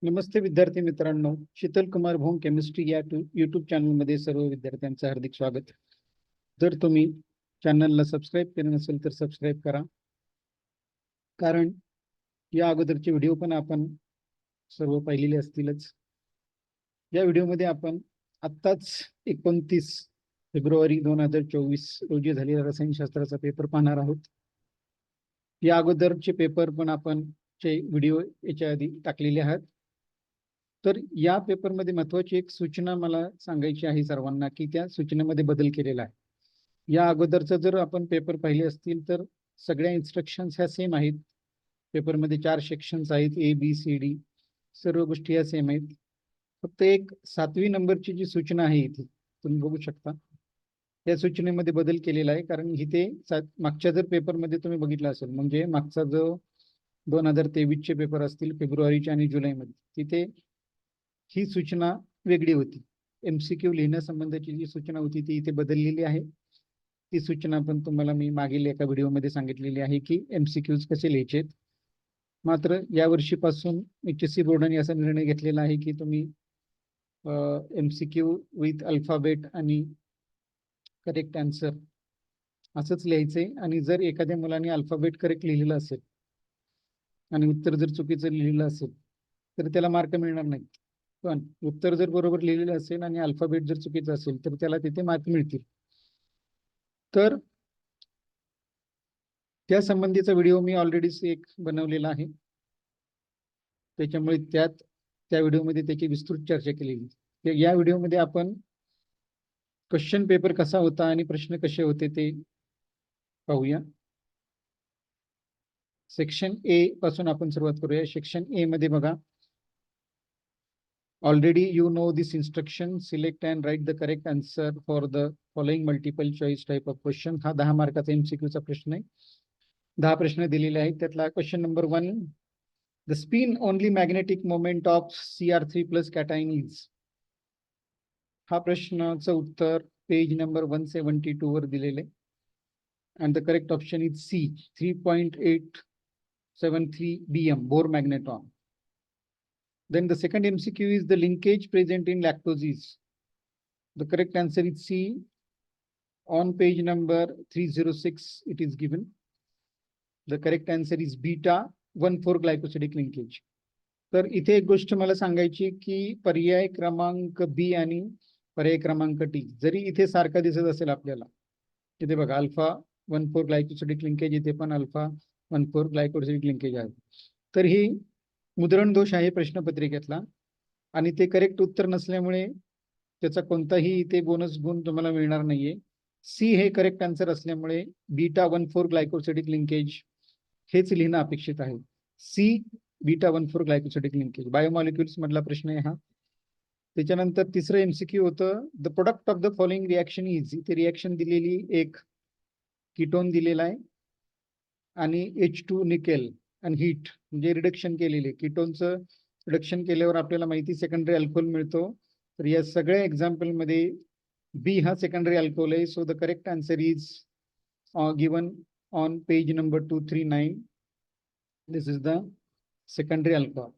नमस्ते विद्यार्थी मित्रांनो, शीतल कुमार भोंग केमिस्ट्री या यूट्यूब चॅनलमध्ये सर्व विद्यार्थ्यांचं हार्दिक स्वागत. जर तुम्ही चॅनलला सबस्क्राईब केलं नसेल तर सबस्क्राईब करा, कारण या अगोदरचे व्हिडिओ पण आपण सर्व पाहिलेले असतीलच. या व्हिडिओमध्ये आपण आत्ताच 29 फेब्रुवारी 2024 रोजी झालेला रसायनशास्त्राचा पेपर पाहणार आहोत. या अगोदरचे पेपर पण आपण व्हिडिओ याच्या आधी टाकलेले आहेत. तर या पेपरमध्ये महत्वाची एक सूचना मला सांगायची आहे सर्वांना, की त्या सूचनेमध्ये बदल केलेला आहे. या अगोदरचा जर आपण पेपर पाहिले असतील तर सगळ्या इन्स्ट्रक्शन्स ह्या सेम आहेत. पेपरमध्ये 4 सेक्शन्स आहेत, ABCD, सर्व गोष्टी ह्या सेम आहेत. फक्त एक 7वी नंबरची जी सूचना आहे इथे तुम्ही बघू शकता, त्या सूचनेमध्ये बदल केलेला आहे. कारण इथे मागच्या जर पेपरमध्ये तुम्ही बघितलं असेल, म्हणजे मागचा जो 2023 चे पेपर असतील फेब्रुवारीच्या आणि जुलैमध्ये, तिथे ही सूचना वेगळी होती. MCQ लिहिण्यासंबंधाची जी सूचना होती ती इथे बदललेली आहे. ती सूचना पण तुम्हाला मी मागील एका व्हिडिओमध्ये सांगितलेली आहे की MCQs कसे लिहायचे. मात्र या वर्षीपासून HSC बोर्डाने असा निर्णय घेतलेला आहे की तुम्ही MCQ विथ अल्फाबेट आणि करेक्ट आन्सर असंच लिहायचंय. आणि जर एखाद्या मुलाने अल्फाबेट करेक्ट लिहिलेलं असेल आणि उत्तर जर चुकीचं लिहिलेलं असेल तर त्याला मार्क मिळणार नाहीत. पण उत्तर जर बरोबर लिहिलेलं असेल आणि अल्फाबेट जर चुकीचं असेल तर त्याला तिथे मार्क मिळतील. तर त्या संबंधीचा व्हिडिओ मी ऑलरेडी एक बनवलेला आहे, त्याच्यामुळे त्या व्हिडिओमध्ये त्याची विस्तृत चर्चा केलेली. या व्हिडिओमध्ये आपण क्वेश्चन पेपर कसा होता आणि प्रश्न कसे होते ते पाहूया. सेक्शन ए पासून आपण सुरुवात करूया. सेक्शन ए मध्ये बघा, already you know this instruction, select and write the correct answer for the following multiple choice type of question. हा 10 मार्काचा MCQ चा प्रश्न आहे. 10 प्रश्न दिलेले आहेत. त्यातला question number 1, the spin only magnetic moment of Cr3 plus cation is. हा प्रश्नाचं उत्तर पेज नंबर 172 वर दिलेले. and the correct option is C, 3.873 bm Bohr magneton. Then the second MCQ is the linkage present in lactose. The correct answer is C. On page number 306 it is given. The correct answer is beta 1,4 glycosidic linkage. तर इथे एक गोष्ट मला सांगायची की पर्याय क्रमांक बी आणि पर्याय क्रमांक डी जरी इथे सारखा दिसत असेल आपल्याला, इथे बघा अल्फा 1,4 ग्लायकोसिडिक लिंकेज, इथे पण अल्फा 1,4 ग्लायकोसिडिक लिंकेज आहे. तर ही मुद्रण दोष आहे प्रश्नपत्रिकेतला आणि ते करेक्ट उत्तर नसल्यामुळे त्याचा कोणताही इथे बोनस गुण तुम्हाला मिळणार नाहीये. सी हे करेक्ट आन्सर असल्यामुळे बीटा 1,4 ग्लायकोसिडिक लिंकेज हेच लिहिणं अपेक्षित आहे. C beta 1,4 glycosidic linkage biomolecules मधला प्रश्न आहे हा. त्याच्यानंतर तिसरं MCQ होतं, the product of the following reaction is. इथे रिॲक्शन दिलेली एक कीटोन दिलेला आहे आणि H2 निकेल आणि हीट म्हणजे रिडक्शन केलेले कीटोनचं रिडक्शन केल्यावर आपल्याला माहिती सेकंडरी अल्कोहोल मिळतो. तर या सगळ्या एक्झाम्पल मध्ये बी हा सेकंडरी अल्कोहोल आहे. So the correct answer is given on page number 239. This is the secondary alcohol.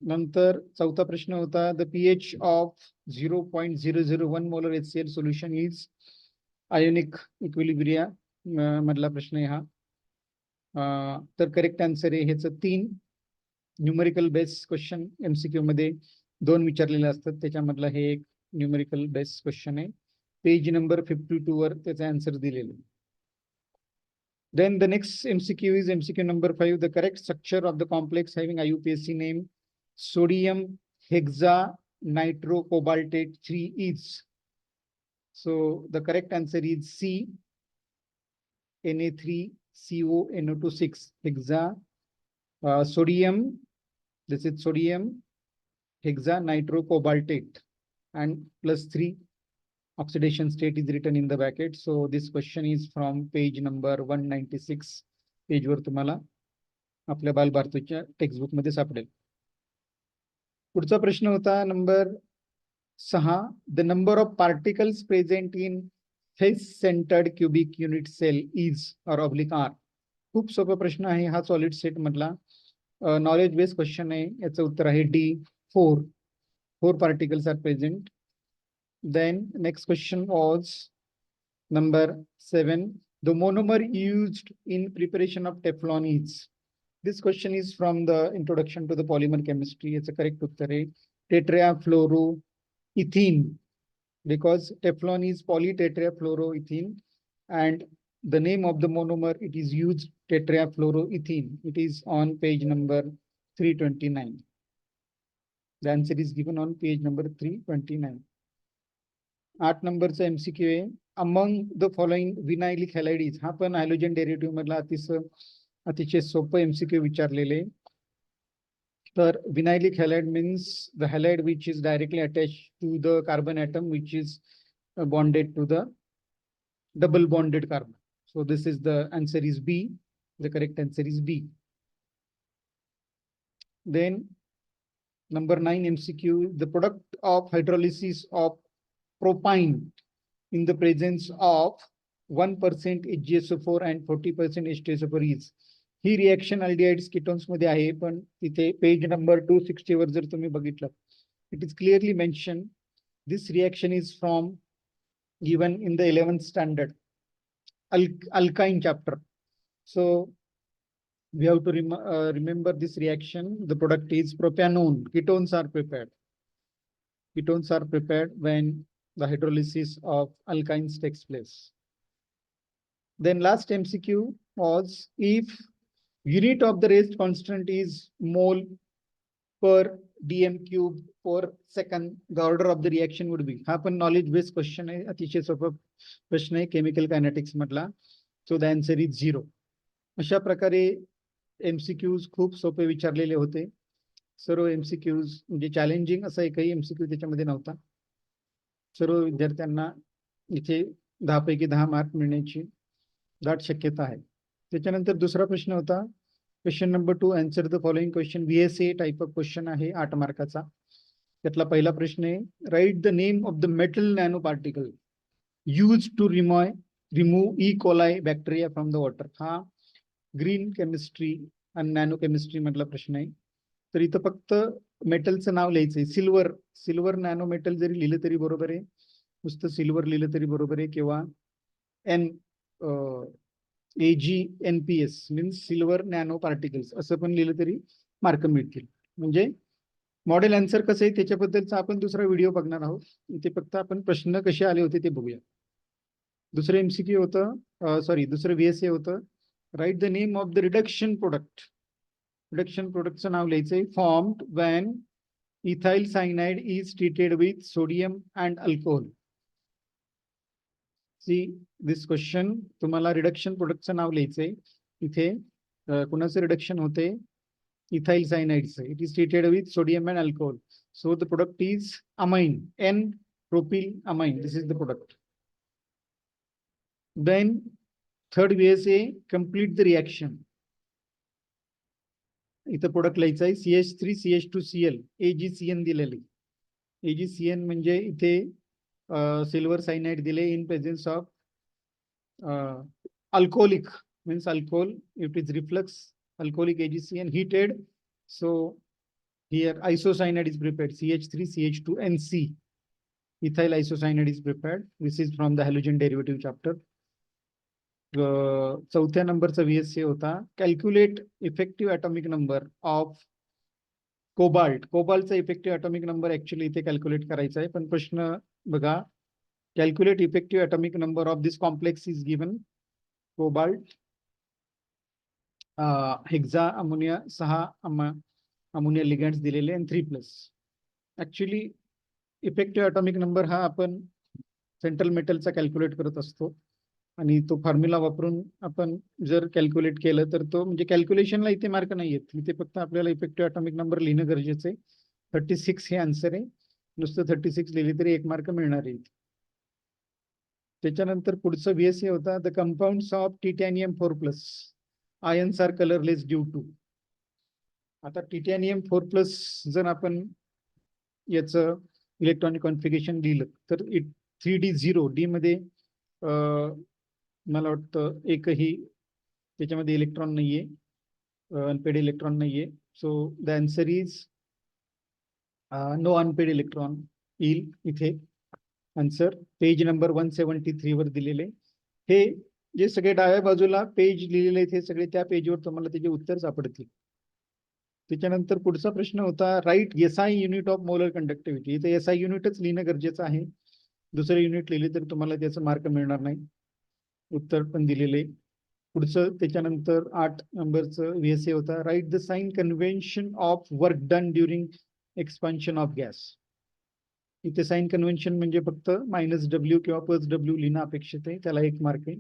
नंतर चौथा प्रश्न होता, the pH of 0.001 molar HCl solution is ionic equilibria मधला प्रश्न आहे हा. तर करेक्ट आन्सर आहे ह्याचं 3 न्यूमेरिकल बेस क्वेश्चन MCQ मध्ये 2 विचारलेले असतात, त्याच्यामधला हे एक न्यूमेरिकल बेस क्वेश्चन आहे. पेज नंबर 52 वर त्याचा आन्सर दिलेला आहे. Then the next MCQ is MCQ number 5. The correct structure of the complex having IUPAC name sodium hexanitrocobaltate 3 is. So the correct answer is C, Na3CONO26 hexa sodium. This is sodium hexanitrocobaltate and +3 oxidation state is written in the bracket. So this question is from page number 196. Page वर तुम्हाला आपल्या बालभारतीच्या textbook मध्ये सापडेल. पुढचा प्रश्न होता number 6, the number of particles present in face centered cubic unit cell is or oblique are. खूप सोपा प्रश्न आहे हा सॉलिड सेट मधला. नॉलेज बेस्ड क्वेश्चन आहे, याचं उत्तर आहे D, 4 particles are present. Then next question was number 7. The monomer used in preparation of Teflon is. This question is from the introduction to the polymer chemistry. It's a correct उत्तर आहे tetrafluoroethene, because Teflon is polytetrafluoroethene, and the name of the monomer it is used tetrafluoroethene. It is on page number 329. The answer is given on page number 329. 8 नंबरचा MCQ आहे. Among the following vinylic halides. हा पण hydrogen derivative मधला अतिशय सोपं MCQ विचारलेले. तर vinylic halide means the halide which is directly attached to the carbon atom which is bonded to the double bonded carbon. So this is the answer is B. The correct answer is B. Then number 9 MCQ, the product of hydrolysis of propine in the presence of 1% HgSO4 and 40% H2SO4 is. He reaction aldehydes ketones मध्ये आहे, पण तिथे page number 260 वर जर तुम्ही बघितलं, it is clearly mention this reaction is from given in the 11th standard alkyne chapter. So we have to remember this reaction. The product is propanone. Ketones are prepared. Ketones are prepared when the hydrolysis of alkynes takes place. Then last MCQ was, if unit of the rest constant is mole per dm cube per second, the order of the reaction would be. हा पण knowledge based question आहे, अतिशय सोपा प्रश्न आहे chemical kinetics मधला. So the answer is 0. अशा प्रकारे MCQs खूप सोपे विचारलेले होते. सर्व MCQs म्हणजे चॅलेंजिंग असा एकही MCQ त्याच्यामध्ये नव्हता. सर्व विद्यार्थ्यांना इथे 10 पैकी 10 मार्क मिळण्याची दाट शक्यता आहे. त्याच्यानंतर दुसरा प्रश्न होता question number 2, answer the following question. VSA type of question आहे 8 मार्काचा. त्यातला पहिला प्रश्न आहे, write the name of the metal nano particle use to remove E coli bacteria from the water. हा ग्रीन केमिस्ट्री आणि नॅनो केमिस्ट्री मधला प्रश्न आहे. तर इथं फक्त मेटलचं नाव लिहायचंय. सिल्वर नॅनो मेटल जरी लिहिलं तरी बरोबर आहे, नुसतं सिल्वर लिहिलं तरी बरोबर आहे, किंवा AgNPS means silver nano particles असं पण लिहिलं तरी मार्क मिळतील. म्हणजे मॉडेल आन्सर कसं आहे त्याच्याबद्दलचा आपण दुसरा व्हिडिओ बघणार आहोत. इथे फक्त आपण प्रश्न कसे आले होते ते बघूया. दुसरं MCQ होतं, दुसरं VSA होतं, write the name of the reduction product. Reduction प्रोडक्टचं नाव लिहायचंय. Formed when ethyl cyanide is treated with sodium and alcohol. See this question. तुम्हाला रिडक्शन प्रोडक्टचं नाव लिहायचंय. इथे कुणाचं रिडक्शन होते? इथाइल सायनाइडचं. It is treated with sodium and alcohol. So the product is amine, N-propyl amine. This is the product. Then third VSA, complete the reaction. इथं product लिहायचं आहे CH3CH2Cl, AgCN दिलेले. AgCN म्हणजे इथे सिल्वर सायनाइड दिले in presence of alcoholic means alcohol. It is reflux alcoholic AgCN heated. So here isocyanide is prepared, CH3CH2NC. Ethyl isocyanide is prepared. This is from the halogen derivative chapter. चौथ्या नंबरचा VSA होता, calculate effective atomic number of cobalt. कोबाल्टचा effective atomic number actually इथे calculate करायचा आहे, पण प्रश्न बघा, calculate effective atomic number of this complex is given. Cobalt hexa ammonia 6 ammonia ligands दिलेले आणि 3+. ऍक्च्युली इफेक्टिव्ह ॲटॉमिक नंबर हा आपण सेंट्रल मेटलचा कॅल्क्युलेट करत असतो, आणि तो फॉर्म्युला वापरून आपण जर कॅल्क्युलेट केलं तर तो म्हणजे कॅल्क्युलेशनला इथे मार्क नाही येत. इथे फक्त आपल्याला इफेक्टिव्ह ॲटॉमिक नंबर लिहिणं गरजेचं आहे. 36 हे आन्सर आहे. नुसतं 36 लिहिले तरी 1 मार्क मिळणार आहे. त्याच्यानंतर पुढचं VSA होता, the compounds of titanium 4+. Ions are colourless due to. आता टिटॅनियम 4+ जर आपण याचं इलेक्ट्रॉनिक कॉन्फिगरेशन लिहिलं तर 3D0 डी मध्ये मला वाटतं एकही त्याच्यामध्ये इलेक्ट्रॉन नाहीये, अनपेड इलेक्ट्रॉन नाहीये. So the answer is no unpaid electron येईल इथे आन्सर पेज नंबर 173 वर दिलेले. हे जे सगळे डाव्या बाजूला पेज लिहिलेले आहेत हे सगळे त्या पेजवर तुम्हाला त्याचे उत्तर सापडतील. त्याच्यानंतर पुढचा प्रश्न होता write SI unit of molar conductivity. इथे एसआय युनिटच लिहिणं गरजेचं आहे. दुसरे युनिट लिहिले तर तुम्हाला त्याचं मार्क मिळणार नाही. उत्तर पण दिलेले. पुढचं त्याच्यानंतर 8 नंबरचं VSA होता write the sign convention of work done during expansion of gas. इथे साइन कन्व्हेन्शन म्हणजे फक्त -W किंवा +W लिहिणं अपेक्षित आहे, त्याला 1 मार्क आहे.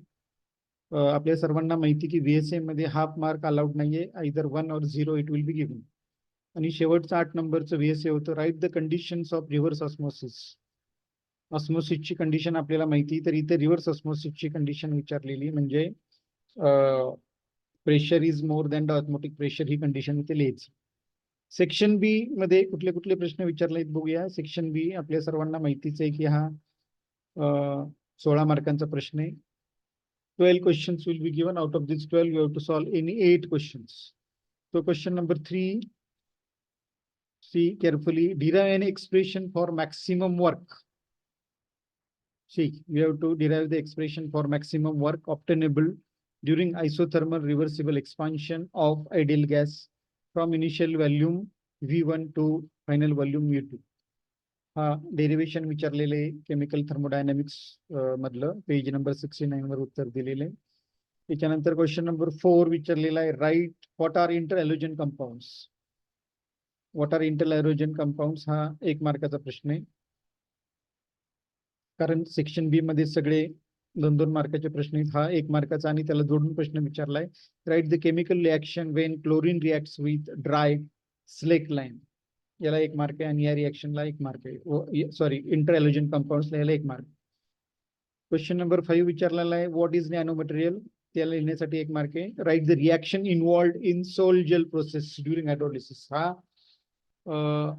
आपल्या सर्वांना माहिती की VSA मध्ये हाफ मार्क अलाउड नाहीये, either 1 or 0 it will be given. आणि शेवटचं 8 नंबरचं VSA होतं write the conditions of reverse osmosis. ऑस्मोसिसची कंडिशन आपल्याला माहिती, तर इथे रिव्हर्स ऑस्मोसिसची कंडिशन विचारलेली म्हणजे pressure is more than the osmotic pressure ही कंडिशन इथे लिहायची. सेक्शन बी मध्ये कुठले कुठले प्रश्न विचारले आहेत बघूया. सेक्शन बी आपल्या सर्वांना माहितीच आहे की हा 16 मार्कांचा प्रश्न आहे. 12 questions will be given. Out of these 12 you have to solve any 8 questions. So question number 3, see carefully, derive an expression for maximum work. See, we have to derive the expression for maximum work obtainable during isothermal reversible expansion of ideal gas from initial volume V1 to final volume V2. हा derivation विचारलेले chemical thermodynamics मधलं page number 69 वर उत्तर दिलेले. त्याच्यानंतर question number 4 विचारलेला आहे write what are inter halogen compounds. What are inter halogen compounds हा 1 मार्काचा प्रश्न आहे, कारण सेक्शन बी मध्ये सगळे 2-2 मार्काचे प्रश्न आहेत. हा 1 मार्काचा आणि त्याला जोडून प्रश्न विचारलाय write the chemical reaction when chlorine reacts with dry slake lime. याला 1 मार्क आहे आणि या रिॲक्शनला 1 मार्क आहे. सॉरी, इंटर हॅलोजन कंपाऊंड्स याला 1 मार्क. क्वेश्चन नंबर 5 विचारलेला आहे व्हॉट इज नॅनो मटेरियल. त्याला लिहिण्यासाठी 1 मार्क आहे. Write the reaction involved in sol gel process during hydrolysis. हा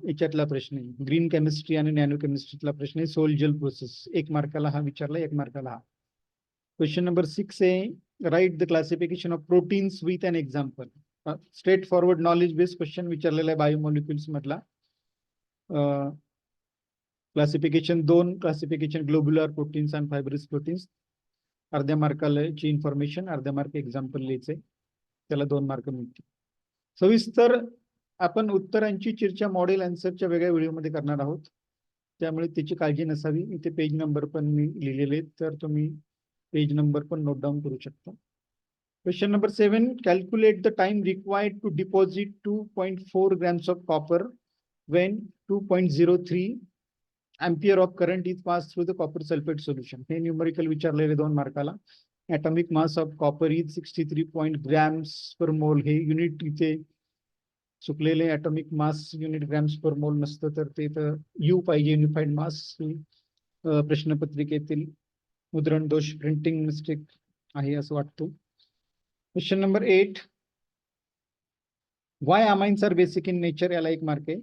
याच्यातला प्रश्न आहे. ग्रीन केमिस्ट्री आणि नॅनो केमिस्ट्रीतला प्रश्न आहे. सोल जेल प्रोसेस 1 मार्काला हा विचारला, 1 मार्काला हा. क्वेश्चन नंबर 6 आहे write the classification of proteins with an example. Straight forward knowledge based question विचारलेला आहे बायोमॉलिक्युल्स मधला. Classification 2, classification globular proteins and fibrous proteins. अर्ध्या मार्काची इन्फॉर्मेशन, अर्ध्या मार्क एक्झाम्पल लिहायचंय, त्याला 2 मार्क मिळतील. सविस्तर आपण उत्तरांची चर्चा मॉडेल आन्सरच्या वेगळ्या व्हिडिओमध्ये करणार आहोत, त्यामुळे त्याची काळजी नसावी. इथे पेज नंबर पण मी लिहिलेले आहेत, तर तुम्ही पेज नंबर पण नोट डाऊन करू शकता. Question number 7, calculate the time required to deposit 2.4 grams of copper when 2.03 ampere of current is passed through the copper sulfate solution. हे न्यूमरिकल विचारलेले 2 मार्काला. atomic mass of copper is 63 grams per mole. हे unit इथे चुकलेले, atomic mass unit grams पर मोल नसतं, तर ते तर you पाहिजे, युनिफाईड मास. प्रश्नपत्रिकेतील मुद्रण दोष, प्रिंटिंग मिस्टेक आहे असं वाटतं. Question number 8, why amines are basic in nature. याला 1 मार्क आहे.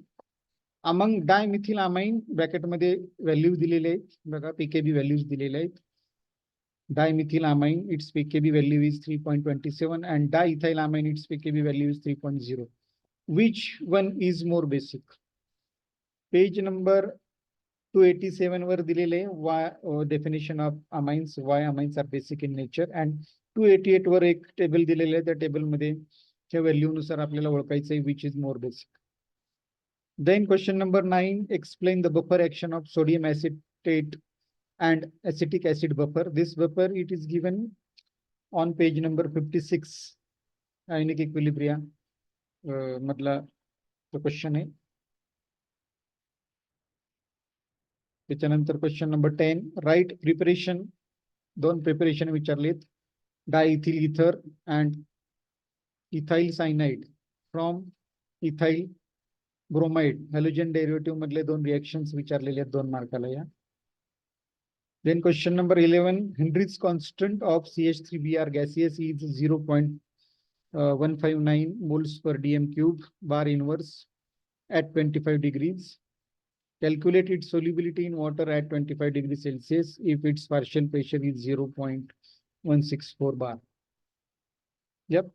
अमंग डायमिथिल अमाइन ब्रॅकेटमध्ये व्हॅल्यू दिलेले आहेत बघा, पीकेबी व्हॅल्यूज दिलेले आहेत. Dimethyl amine its pKb value is 3.27 and diethyl amine its pKb value is 3.0. which one is more basic. Page number 287 वर दिलेले definition of amines, why amines are basic in nature. And 288 वर एक table दिलेलं आहे, त्या टेबलमध्ये त्या value नुसार आपल्याला ओळखायचं आहे which is more basic. Then question number 9, explain the buffer action of sodium acetate and acetic acid buffer. This buffer it is given on page number 56. Ionic equilibria मधला तो क्वेश्चन आहे. त्याच्यानंतर question number 10, write preparation. 2 preparation विचारलेत, diethyl ether and ethyl cyanide from ethyl bromide. Halogen derivative मधले 2 reactions विचारलेले आहेत 2 मार्काला या. Then question number 11, Hendricks constant of CH3Br gaseous is 0.159 moles per dm cube bar inverse at 25 degrees. Calculate its solubility in water at 25 degrees Celsius if its partial pressure is 0.164 bar. Yep.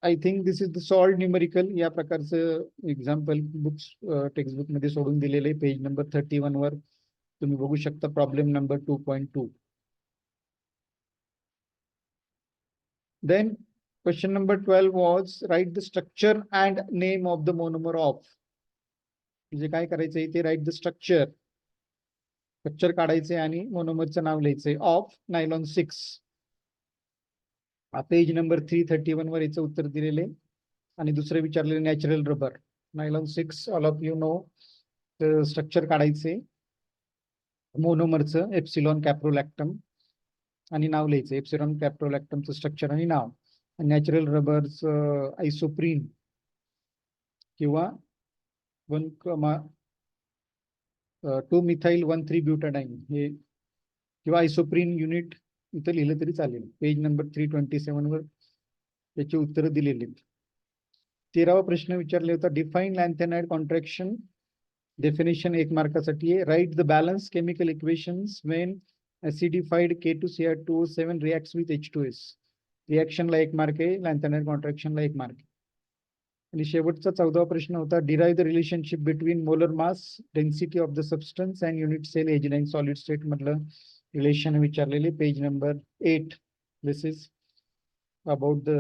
I think this is the solved numerical. या प्रकारचं example books textbook मध्ये सोडून दिलेले page number 31 वर तुम्ही बघू शकता. Problem number 2.2. Then question number 12 was write the structure and name of the monomer of. म्हणजे काय करायचंय ते राईट द स्ट्रक्चर काढायचे आणि मोनोमरचं नाव लिहायचंय ऑफ नायलॉन 6. पेज नंबर 331 वर याचं उत्तर दिलेले. आणि दुसरे विचारलेले natural rubber nylon 6. All of you know structure काढायचे मोनोमरचं एप्सिलॉन कॅप्रोलॅक्टम आणि नाव लिहायचं एप्सिलॉन कॅप्रोलॅक्टमचं स्ट्रक्चर आणि नाव. नॅचरल रबरचं आयसोप्रीन किंवा 2-methyl-1,3-butadiene हे किंवा आयसोप्रीन युनिट इथं लिहिलं तरी चालेल. पेज नंबर 327 वर त्याची उत्तरं दिलेली. 13वा प्रश्न विचारले होता डिफाईन लॅन्थेनाइड कॉन्ट्रॅक्शन. डेफिनेशन 1 मार्कासाठी आहे. Write the balance chemical equations when acidified K2Cr2O7 reacts with H2S. रिएक्शनला 1 mark आहे, लॅन्थेनाइड कॉन्ट्रॅक्शनला 1 मार्क. आणि शेवटचा 14वा प्रश्न होता derive the relationship between molar mass density of the substance and unit cell edge in solid state मधलं relation विचारलेले. Page number 8. This is about the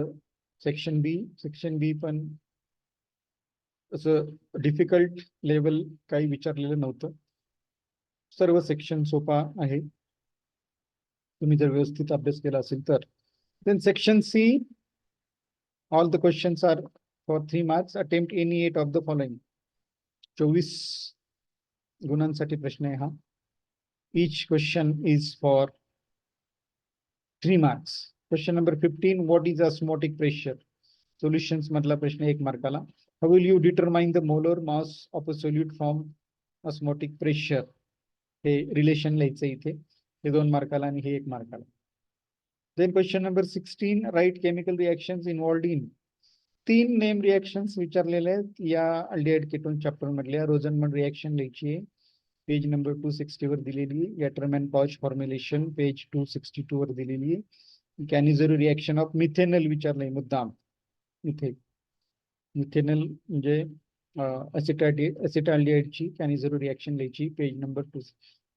section B. Section B पण असं डिफिकल्ट लेवल काही विचारलेलं नव्हतं. सर्व सेक्शन सोपा आहे तुम्ही जर व्यवस्थित अभ्यास केला असेल तर. Then section C, all the questions are for 3 marks. Attempt any 8 of the following. 24 गुणांसाठी प्रश्न आहे हा. each question is for 3 marks. Question number 15, what is osmotic pressure? Solutions मधला प्रश्न 1 मार्काला. How will you determine the molar mass of a solute from osmotic pressure? हे relation लिहायचं इथे. हे 2 मार्काला आणि हे 1 मार्काला. Then question number 16, write chemical reactions involved in. 3 name reactions विचारलेले आहेत या अल्डिहाइड कीटोन चॅप्टर मधल्या. रोझनमन रिएक्शन लिहायची आहे. पेज नंबर 260 वर दिलेली. गॅटरमॅन पॉच फॉर्म्युलेशन पेज 262 वर दिलेली आहे. कॅनिझेरो रिएक्शन ऑफ मिथेनल विचारलंय मुद्दाम. मिथेनल म्हणजे असिटाल्डिहाइडची कॅनिझेरो रिएक्शन लिहायची. Page number 2.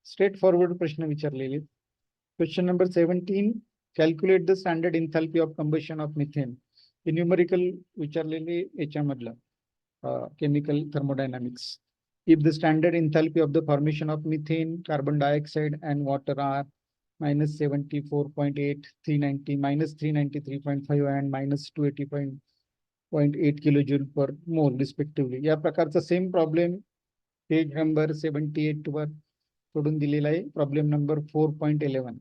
स्ट्रेट फॉरवर्ड प्रश्न विचारलेले. Question number 17, calculate the standard enthalpy of combustion of methane. हे न्यूमेरिकल विचारलेले याच्यामधलं chemical thermodynamics. If the standard enthalpy of the formation of methane, carbon dioxide and water are -74.8, 390, -393.5 and -280.8 kilojoule per mole respectively. या प्रकारचा same problem page number 78 वर सोडून दिलेला आहे. Problem number 4.11.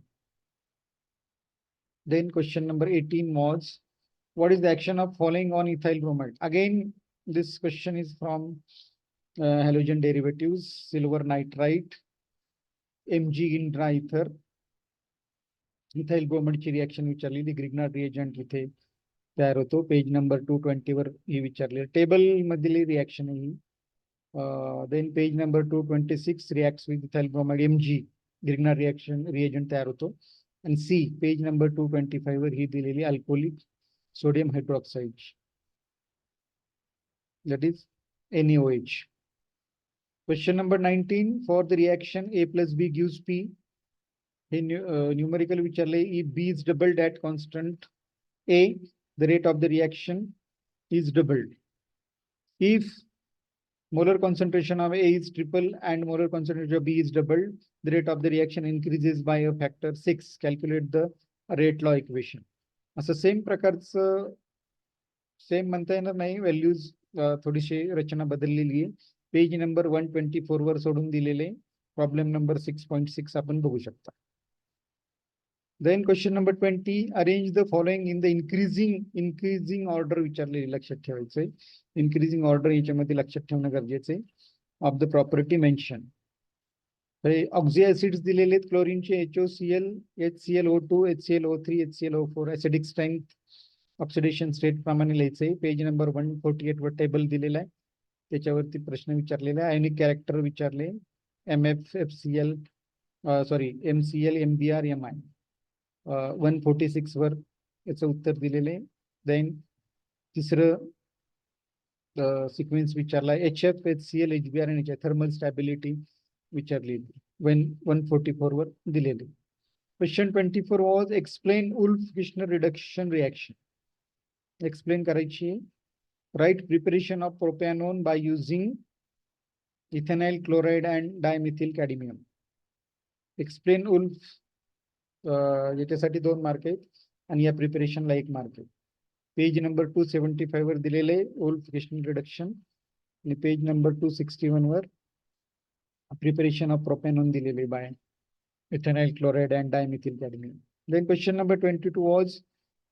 Then question number 18 was, what is the action of following on ethyl bromide? Again, this question is from halogen derivatives, silver nitrite, Mg in dry ether, ethyl bromide ची reaction विचारलेली. Grignard reagent इथे तयार होतो. Page number 220 वर ही विचारलेली. Table मधली reaction ही. Then page number 226 reacts with ethyl bromide Mg Grignard reaction reagent तयार होतो. आणि सी पेज नंबर 225 वर ही दिलेली alcoholic sodium hydroxide, that is NaOH. Question number 19, for the reaction A plus B gives P. हे numerical विचारले. If B is doubled at constant A, the rate of the reaction is doubled. If molar concentration of A is triple and molar concentration of B is doubled, the rate of the reaction increases by a factor 6. Calculate the rate law equation. असं same प्रकारचं same म्हणता येणार नाही, values थोडीशी रचना बदललेली आहे. Page number 124 वर सोडून दिलेले. प्रॉब्लेम नंबर 6.6 आपण बघू शकता. Then question number 20, arrange the following in the increasing order विचारलेली. लक्षात ठेवायचंय इन्क्रीजिंग ऑर्डर याच्यामध्ये लक्षात ठेवणं गरजेचं आहे. Of the property mention. Oxy acids दिलेले आहेत. क्लोरीनचे HOCl, HClO2, HClO3, HClO4. Acidic strength oxidation state प्रमाणे लिहायचंय. पेज नंबर 148 वर टेबल दिलेला आहे. त्याच्यावरती प्रश्न विचारलेला आहे. आयनिक कॅरेक्टर विचारले. MF, MCl, MBr, Mi. 146 वर याचं उत्तर दिलेले. देन तिसरं सिक्वेन्स विचारला HF, HCl, HBr आणि थर्मल स्टॅबिलिटी विचारली 144 वर दिलेली. Question 24 was explain Wolff Kishner reduction reaction. Explain करायची. Write preparation of propanone by using ethanoyl chloride and dimethyl cadmium. Explain Wolff याच्यासाठी 2 मार्क आहेत आणि या प्रिपरेशनला 1 मार्क आहे. पेज नंबर 275 वर दिलेले उल्फ-किर्शनर रिडक्शन आणि पेज नंबर 261 वर प्रिपरेशन ऑफ प्रोपॅनॉन दिलेले by ethanoyl chloride and dimethyl cadmium. Then question number 22 was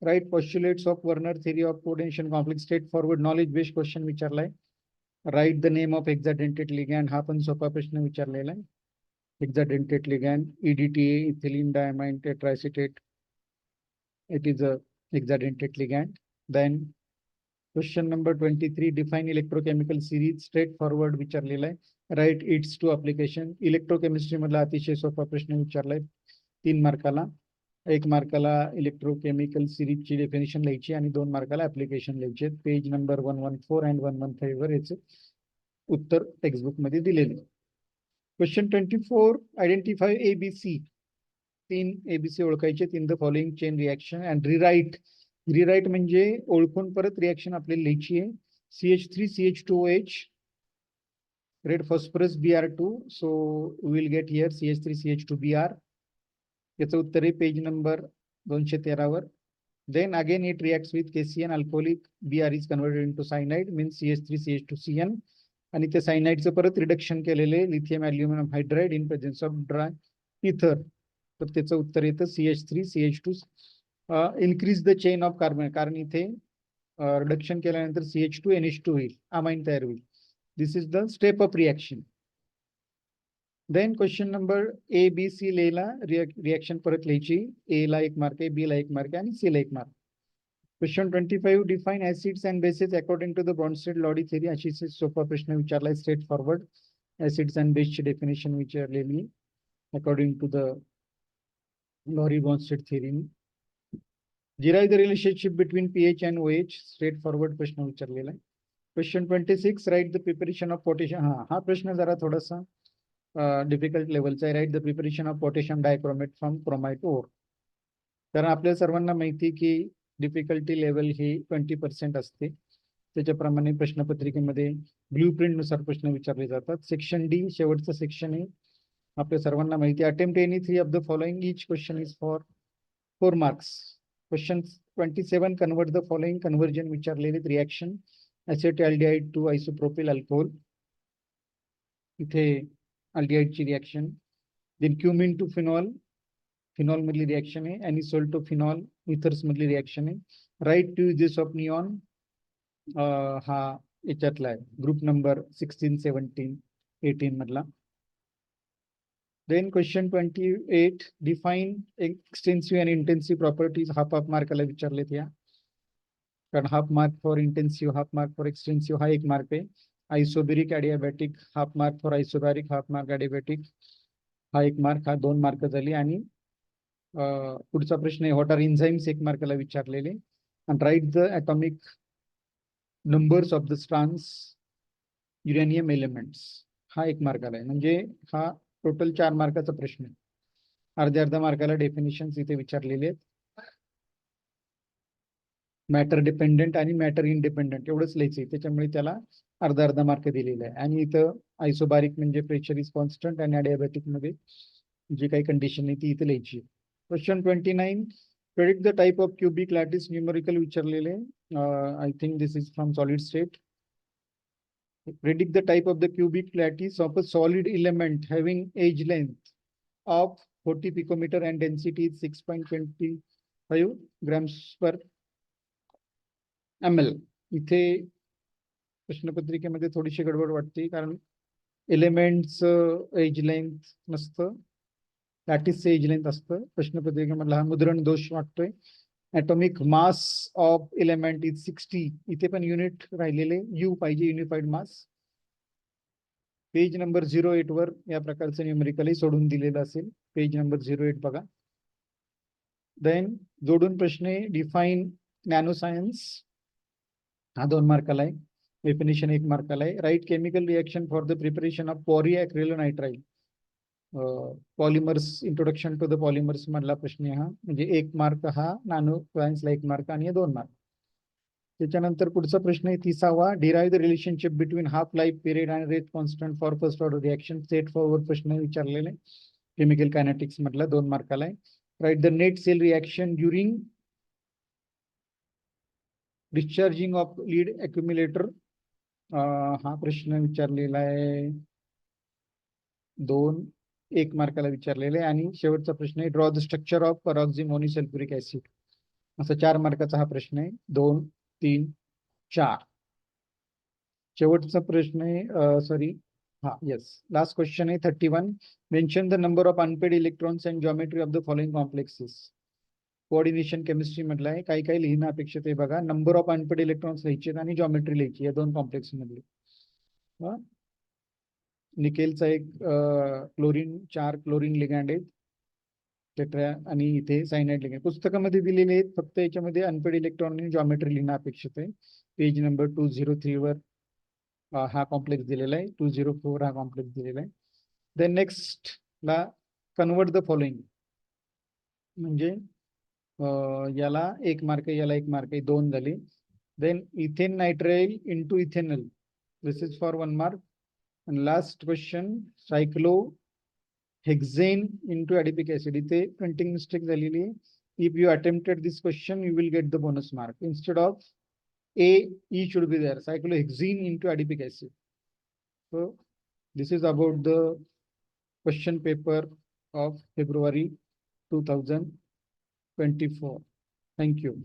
write postulates of Werner theory of potential conflict. Straightforward knowledge based question विचारलाय. Write the name of hexadentate ligand. हा पण सोपा प्रश्न विचारलेला आहे. Hexadentate ligand EDTA ethylene diamine tetraacetate. It is a hexadentate ligand. Then question number 23 define electrochemical series. Straightforward विचारलेला आहे. Write its two application. Electrochemistry मधला अतिशय सोपा प्रश्न विचारलाय 3 मार्काला. 1 मार्काला इलेक्ट्रोकेमिकल सिरीजची डेफिनेशन लिहायची आणि 2 मार्काला ऍप्लिकेशन लिहायचे. पेज नंबर 114 अँड 115 वर याचे उत्तर टेक्स्टबुक मध्ये दिलेले. Question 24 identify ABC. 3 ABC ओळखायचे in the following chain reaction and rewrite. Rewrite म्हणजे ओळखून परत रिएक्शन आपल्याला लिहायची आहे. CH3 CH2OH red phosphorus Br2. So we will get here CH3 CH2Br. याचं उत्तर आहे पेज नंबर 213 वर. Then again it reacts with KCN alcoholic. Br is converted into cyanide means CH3 CH2CN. आणि त्या सायनाइडचं परत रिडक्शन केलेले lithium aluminium hydride in presence of dry इथर. तर त्याचं उत्तर येतं CH3 CH2. Increase the chain of carbon. कारण इथे रिडक्शन केल्यानंतर CH2 NH2 होईल, अमाइन तयार होईल. This is the step up reaction. Then question number A, B, C लिहिला. रिएक्शन परत लिहायची. A ला 1 मार्क आहे, B ला 1 मार्क आहे आणि C ला 1 mark. Question 25 define acids and bases according to the Bronsted-Loddy theory. अशी सोपा प्रश्न विचारलाय. Straight forward acids and base ची डेफिनेशन विचारलेली according to the Loddy-Bronsted theory. Derive the relationship between pH and OH. Straight forward प्रश्न विचारलेला आहे. Question 26 write the preparation of potassium. हा प्रश्न जरा थोडासा डिफिकल्ट लेवलचा आहे. Write the preparation of potassium dichromate from chromite ore. कारण आपल्या सर्वांना माहिती की डिफिकल्टी लेवल ही 20% असते. त्याच्याप्रमाणे प्रश्नपत्रिकेमध्ये ब्ल्यूप्रिंट नुसार प्रश्न विचारले जातात. सेक्शन डी शेवटचं सेक्शन आहे. आपल्या सर्वांना माहिती attempt any 3 of the following. Each question is for 4 marks. Question 27 convert the following. Conversion विचारलेले. Reaction acetaldehyde to isopropyl alcohol. इथे अल्डिहाइडची reaction. Then cumene to phenol. Phenol मधली रिएक्शन आहे. एनिसोल टू फिनॉल इथर्स मधली reaction आहे. Write two uses of neon. हा याच्यातला आहे ग्रुप नंबर 16 17 18 मधला. Then question 28 define extensive and intensive properties. Half मार्काला विचारलेत या. कारण half mark for intensive, half mark for extensive हा 1 मार्क आहे. Isobaric adiabatic half mark for isobaric, half mark adiabatic हा 1 mark. हा 2 मार्क झाली. आणि पुढचा प्रश्न आहे व्हॉट आर एन्झाइम्स. 1 मार्काला विचारलेले. आणि write the atomic numbers of the strands uranium elements हा 1 मार्काला आहे. म्हणजे हा टोटल 4 मार्काचा प्रश्न आहे. अर्ध्या मार्काला डेफिनेशन्स इथे विचारलेले आहेत. मॅटर डिपेंडेंट आणि मॅटर इंडिपेंडेंट एवढंच लिहायचंय. त्याच्यामुळे त्याला अर्धा मार्क दिलेला आहे. आणि इथं आयसोबारिक म्हणजे प्रेशर इज कॉन्स्टंट आणि ॲडियाबॅटिक मध्ये जी काही कंडिशन आहे ती इथे लिहायची. Question 29 predict the type of cubic lattice. Numerical विचारलेले. I think this is from solid state. Predict the type of the cubic lattice of a solid element having edge length of 40 picometre and density is 6.25 grams per ml. इथे प्रश्नपत्रिकेमध्ये थोडीशी गडबड वाटते. कारण elements age length नसतं, लॅटिसचं age length असतं. प्रश्नपत्रिकेमधला हा मुद्रण दोष वाटतोय. Atomic mass of element is 60. इथे पण युनिट राहिलेले यू पाहिजे, युनिफाईड मास. पेज नंबर 08 वर या प्रकारचं न्यूमेरिकली सोडून दिलेलं असेल. पेज नंबर 08 बघा. देन जोडून प्रश्न डिफाईन नॅनो सायन्स. हा 2 मार्काला आहे. डेफिनेशन 1 मार्काला आहे. Write chemical reaction for the preparation of polyacrylonitrile. Polymers, introduction to the polymers मधला प्रश्न आहे हा. म्हणजे 1 मार्क हा, नॅनो सायन्सला 1 मार्क आणि 2 मार्क. त्याच्यानंतर पुढचा प्रश्न आहे 30वा. Derive the relationship between half life period and rate constant for first order reaction. Set forward प्रश्न विचारलेले केमिकल कायनेटिक्स मधला 2 मार्काला आहे. Write the net cell reaction during discharging of lead accumulator. हा प्रश्न विचारलेला आहे 1 मार्काला विचारलेला आहे. आणि शेवटचा प्रश्न आहे draw the structure of peroxymonosulphuric acid. असा 4 मार्काचा हा प्रश्न आहे. 2, 3, 4. शेवटचा प्रश्न आहे सॉरी लास्ट क्वेश्चन आहे 31. Mention the number of unpaired electrons and geometry of the following complexes. Coordination chemistry म्हटलं आहे. काही काही लिहिणं अपेक्षित आहे बघा. नंबर ऑफ अनपेड इलेक्ट्रॉन्स लिहायचे आणि जॉमेट्री लिहायची या 2 कॉम्प्लेक्स मधले. निकेलचा एक क्लोरीन 4 क्लोरीन लिगँड आहेत. टेट्रा आणि इथे सायनाइड लिगँड पुस्तकामध्ये दिलेले आहेत. फक्त याच्यामध्ये अनपेड इलेक्ट्रॉन आणि जॉमेट्री लिहिणं अपेक्षित आहे. पेज नंबर 203 वर हा कॉम्प्लेक्स दिलेला आहे. 204 हा कॉम्प्लेक्स दिलेला आहे. देन नेक्स्ट ला कन्वर्ट द फॉलोइंग. म्हणजे याला 1 मार्क, याला 1 मार्क, 2 झाले. Then ethane nitrile into ethanol. This is for 1 mark. And last question, cyclohexane into adipic acid. इथे printing mistake झालेली आहे. If you attempted this question, you will get the bonus mark. Instead of A, E should be there. Cyclohexene into adipic acid. So this is about the question paper of February 2024. Thank you.